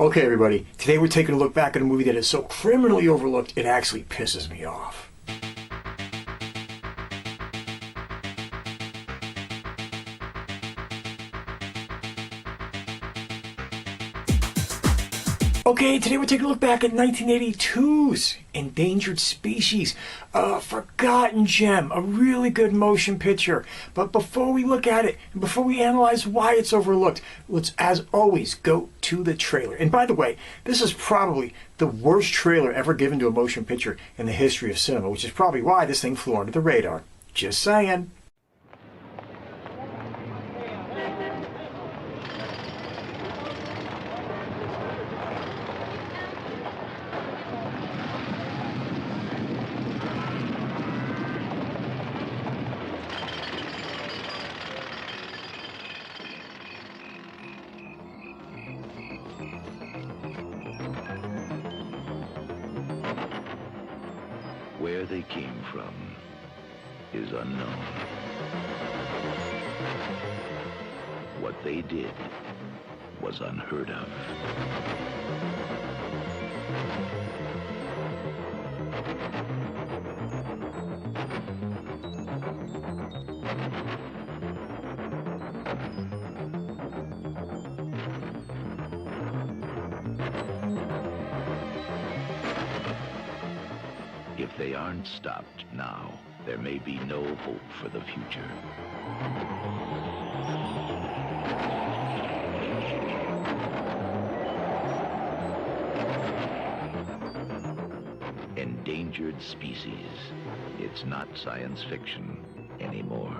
Okay, everybody, today we're taking a look back at a movie that is so criminally overlooked, it actually pisses me off. Okay, today we're taking a look back at 1982's Endangered Species, a forgotten gem, a really good motion picture. But before we look at it, and before we analyze why it's overlooked, let's, as always, go to the trailer. And by the way, this is probably the worst trailer ever given to a motion picture in the history of cinema, which is probably why this thing flew under the radar. Just saying. Where they came from is unknown. What they did was unheard of. If they aren't stopped now, there may be no hope for the future. Endangered species. It's not science fiction anymore.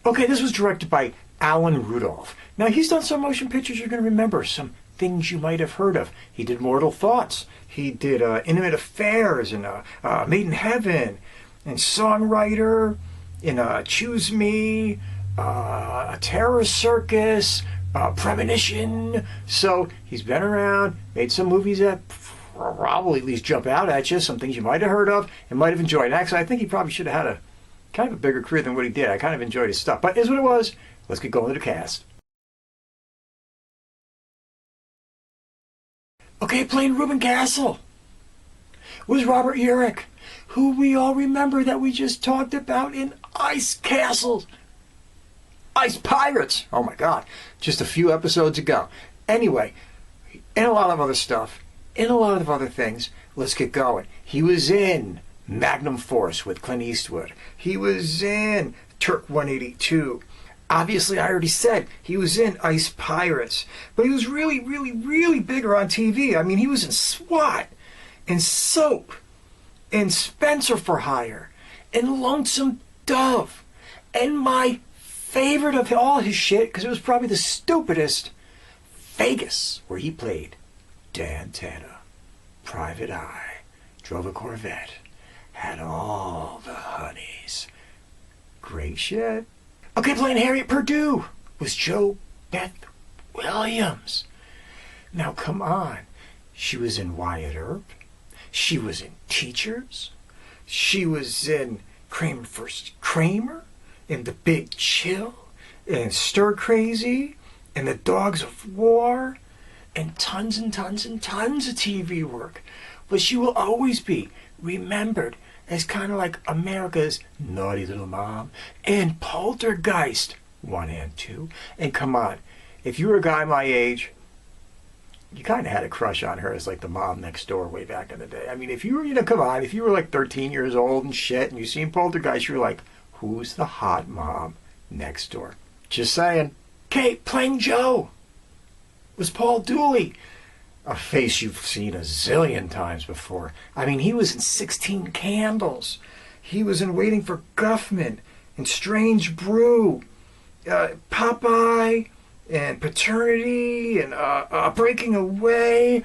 Okay, this was directed by Alan Rudolph. Now, he's done some motion pictures you're going to remember, some things you might have heard of. He did Mortal Thoughts. He did Intimate Affairs and Made in Heaven and Songwriter and Choose Me, A Terror Circus, Premonition. So he's been around, made some movies that probably at least jump out at you, some things you might have heard of and might have enjoyed. And actually, I think he probably should have had a kind of a bigger career than what he did. I kind of enjoyed his stuff, but here's what it was. Let's get going to the cast. Okay, playing Ruben Castle was Robert Urich, who we all remember that we just talked about in Ice Castles. Ice Pirates! Oh my God, just a few episodes ago. Anyway, and a lot of other stuff, and a lot of other things. Let's get going. He was in Magnum Force with Clint Eastwood. He was in Turk 182. Obviously, I already said he was in Ice Pirates, but he was really, really, really bigger on TV. I mean, he was in SWAT, and Soap, and Spencer for Hire, and Lonesome Dove, and my favorite of all his shit, because it was probably the stupidest, Vegas, where he played Dan Tanner, private eye, drove a Corvette, had all the honeys. Great shit. Okay, playing Harriet Perdue was JoBeth Williams. Now, come on. She was in Wyatt Earp. She was in Teachers. She was in Kramer vs. Kramer, in The Big Chill, and Stir Crazy, and The Dogs of War, and tons and tons and tons of TV work. But she will always be remembered as kind of like America's naughty little mom, and Poltergeist 1 and 2. And come on, if you were a guy my age, you kind of had a crush on her as like the mom next door way back in the day. I mean, if you were, come on, if you were like 13 years old and shit, and you seen Poltergeist, you were like, who's the hot mom next door? Just saying. Okay, playing Joe was Paul Dooley. A face you've seen a zillion times before. I mean, he was in 16 Candles. He was in Waiting for Guffman, and Strange Brew, Popeye, and Paternity, and Breaking Away.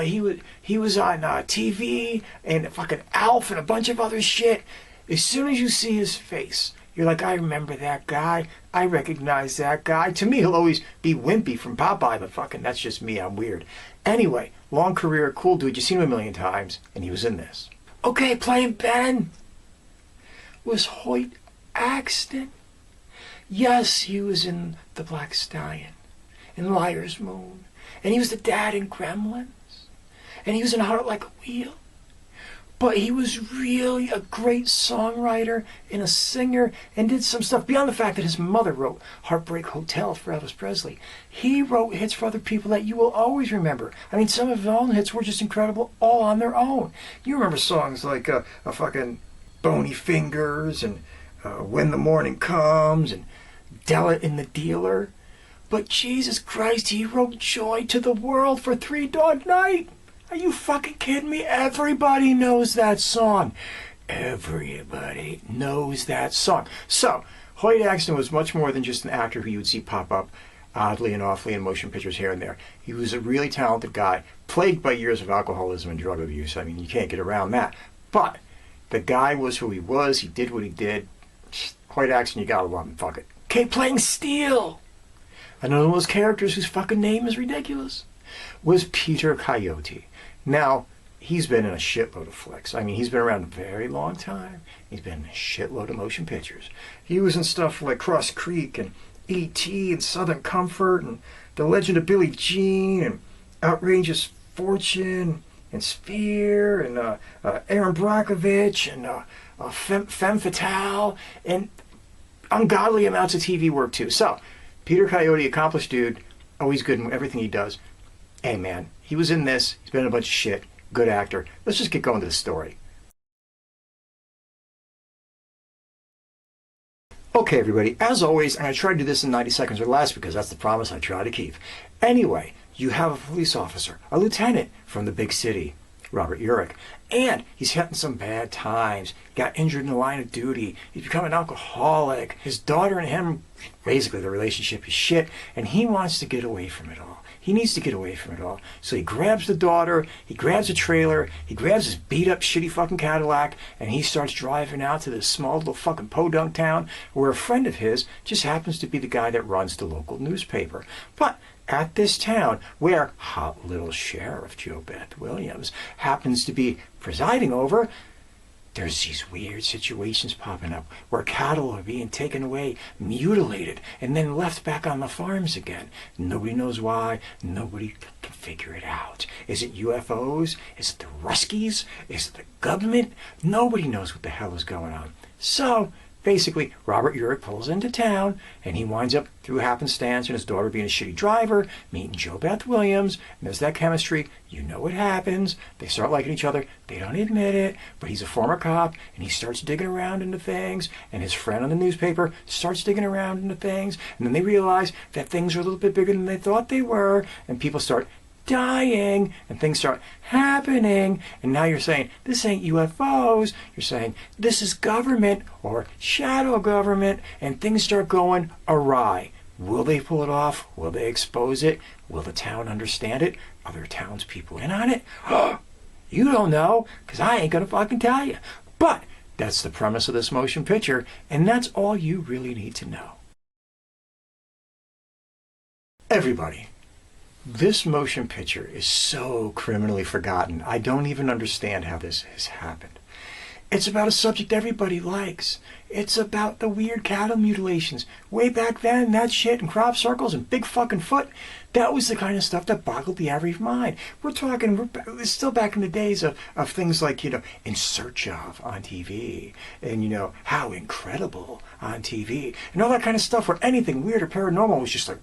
He was on TV, and fucking Alf, and a bunch of other shit. As soon as you see his face, you're like, I remember that guy. I recognize that guy. To me, he'll always be Wimpy from Popeye, but fucking that's just me. I'm weird. Anyway, long career, cool dude. You've seen him a million times, and he was in this. Okay, playing Ben was Hoyt Axton. Yes, he was in The Black Stallion, in Liar's Moon, and he was the dad in Gremlins, and he was in Heart Like a Wheel. But he was really a great songwriter and a singer and did some stuff beyond the fact that his mother wrote Heartbreak Hotel for Elvis Presley. He wrote hits for other people that you will always remember. I mean, some of his own hits were just incredible all on their own. You remember songs like a fucking Bony Fingers and When the Morning Comes and Della in the Dealer. But Jesus Christ, he wrote Joy to the World for Three Dog Night. Are you fucking kidding me? Everybody knows that song. Everybody knows that song. So, Hoyt Axton was much more than just an actor who you would see pop up oddly and awfully in motion pictures here and there. He was a really talented guy, plagued by years of alcoholism and drug abuse. I mean, you can't get around that. But the guy was who he was. He did what he did. Hoyt Axton, you gotta love him. Fuck it. Okay, playing Steele. Another of those characters whose fucking name is ridiculous was Peter Coyote. Now, he's been in a shitload of flicks. I mean, he's been around a very long time. He's been in a shitload of motion pictures. He was in stuff like Cross Creek and E.T. and Southern Comfort and The Legend of Billie Jean and Outrageous Fortune and Sphere and Aaron Brockovich and Femme Fatale and ungodly amounts of TV work, too. So, Peter Coyote, accomplished dude, always good in everything he does. Hey, man, he was in this. He's been in a bunch of shit. Good actor. Let's just get going to the story. Okay, everybody. As always, I'm going to try to do this in 90 seconds or less because that's the promise I try to keep. Anyway, you have a police officer, a lieutenant from the big city, Robert Urich, and he's hitting some bad times. Got injured in the line of duty. He's become an alcoholic. His daughter and him, basically the relationship is shit, and he wants to get away from it all. He needs to get away from it all. So he grabs the daughter, he grabs a trailer, he grabs his beat-up, shitty fucking Cadillac, and he starts driving out to this small little fucking podunk town where a friend of his just happens to be the guy that runs the local newspaper. But at this town, where hot little Sheriff JoBeth Williams happens to be presiding over, there's these weird situations popping up where cattle are being taken away, mutilated, and then left back on the farms again. Nobody knows why. Nobody can figure it out. Is it UFOs? Is it the Ruskies? Is it the government? Nobody knows what the hell is going on. So, basically, Robert Urich pulls into town, and he winds up, through happenstance and his daughter being a shitty driver, meeting JoBeth Williams, and there's that chemistry. You know what happens. They start liking each other. They don't admit it, but he's a former cop, and he starts digging around into things, and his friend on the newspaper starts digging around into things, and then they realize that things are a little bit bigger than they thought they were, and people start dying and things start happening, and now you're saying this ain't UFOs, you're saying this is government or shadow government, and things start going awry. Will they pull it off? Will they expose it? Will the town understand it? Are there townspeople in on it? You don't know, because I ain't gonna fucking tell you. But that's the premise of this motion picture, and that's all you really need to know. Everybody, this motion picture is so criminally forgotten. I don't even understand how this has happened. It's about a subject everybody likes. It's about the weird cattle mutilations. Way back then, that shit and crop circles and big fucking foot, that was the kind of stuff that boggled the average mind. It's still back in the days of things like, In Search Of on TV, and, How Incredible on TV, and all that kind of stuff where anything weird or paranormal was just like,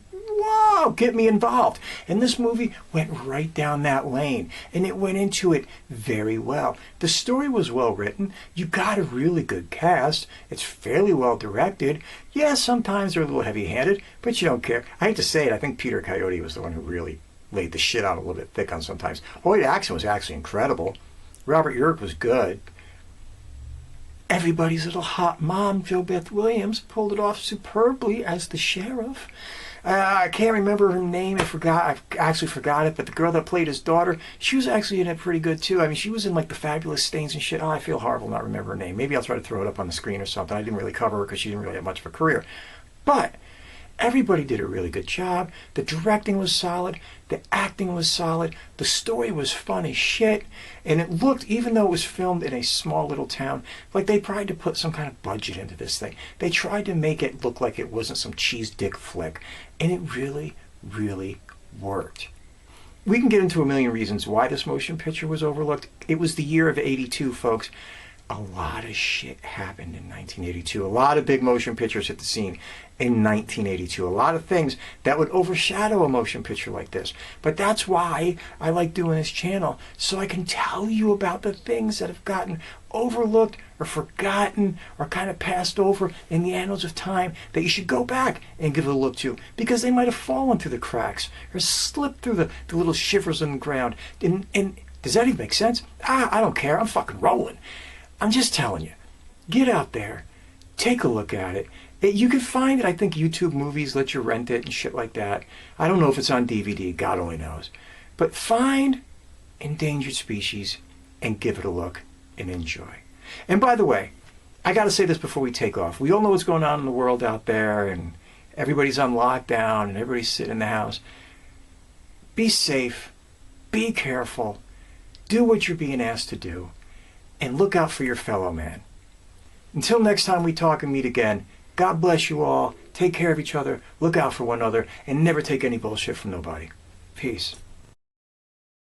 whoa, get me involved. And this movie went right down that lane, and it went into it very well. The story was well written. You got a really good cast. It's fairly well directed. Yeah, sometimes they're a little heavy-handed, but you don't care. I hate to say it, I think Peter Coyote was the one who really laid the shit out a little bit thick on sometimes. Hoyt Axton was actually incredible. Robert Urich was good. Everybody's little hot mom, JoBeth Williams, pulled it off superbly as the sheriff. I can't remember her name. I actually forgot it. But the girl that played his daughter, she was actually in it pretty good too. I mean, she was in like The Fabulous Stains and shit. Oh, I feel horrible not remember her name. Maybe I'll try to throw it up on the screen or something. I didn't really cover her because she didn't really have much of a career. But Everybody did a really good job. The directing was solid. The acting was solid. The story was fun as shit. And it looked, even though it was filmed in a small little town, like they tried to put some kind of budget into this thing. They tried to make it look like it wasn't some cheese dick flick. And it really, really worked. We can get into a million reasons why this motion picture was overlooked. It was the year of '82, folks. A lot of shit happened in 1982. A lot of big motion pictures hit the scene in 1982. A lot of things that would overshadow a motion picture like this. But that's why I like doing this channel, so I can tell you about the things that have gotten overlooked or forgotten or kind of passed over in the annals of time that you should go back and give it a look to, because they might have fallen through the cracks or slipped through the little shivers in the ground. And does that even make sense? I don't care. I'm fucking rolling. I'm just telling you, get out there, take a look at it. You can find it, I think YouTube movies let you rent it and shit like that. I don't know if it's on DVD, God only knows. But find Endangered Species and give it a look and enjoy. And by the way, I got to say this before we take off. We all know what's going on in the world out there, and everybody's on lockdown and everybody's sitting in the house. Be safe, be careful, do what you're being asked to do, and look out for your fellow man. Until next time we talk and meet again, God bless you all. Take care of each other, look out for one another, and never take any bullshit from nobody. Peace.